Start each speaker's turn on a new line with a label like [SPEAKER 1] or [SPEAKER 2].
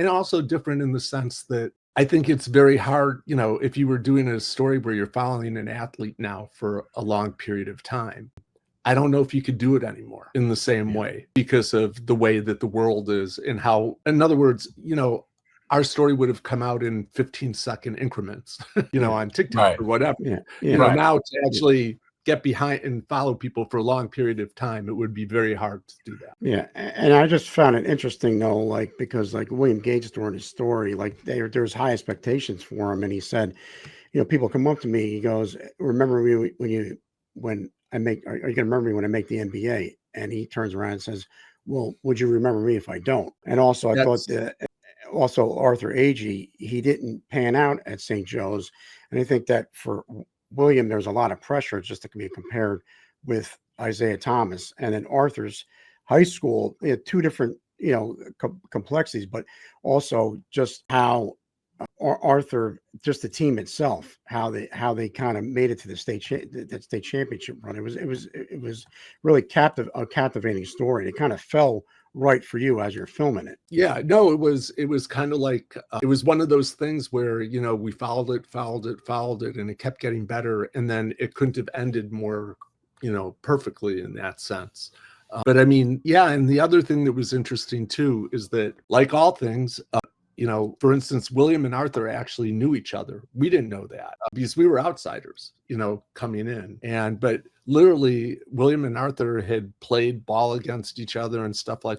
[SPEAKER 1] And also different in the sense that I think it's very hard, if you were doing a story where you're following an athlete now for a long period of time, I don't know if you could do it anymore in the same way because of the way that the world is and how, in other words, our story would have come out in 15-second increments, on TikTok
[SPEAKER 2] Right.
[SPEAKER 1] or whatever.
[SPEAKER 2] Right.
[SPEAKER 1] Now to actually get behind and follow people for a long period of time, it would be very hard to do that.
[SPEAKER 3] Yeah, and I just found it interesting though, because William Gates during his story, there's high expectations for him, and he said, people come up to me, he goes, "Remember me when I make? Are you gonna remember me when I make the NBA?" And he turns around and says, "Well, would you remember me if I don't?" And also, I thought that also Arthur Agee, he didn't pan out at St. Joe's, and I think that for William, there's a lot of pressure just to be compared with Isaiah Thomas, and then Arthur's high school. They had two different, complexities, but also just how Arthur, just the team itself, how they kind of made it to the state championship run. It was really a captivating story. It kind of fell right for you as you're filming it.
[SPEAKER 1] Yeah, no, it was kind of like it was one of those things where we followed it, and it kept getting better, and then it couldn't have ended more, perfectly in that sense. But I mean, yeah, and the other thing that was interesting too is that, like all things, for instance, William and Arthur actually knew each other. We didn't know that because we were outsiders, coming in. But literally, William and Arthur had played ball against each other and stuff like that.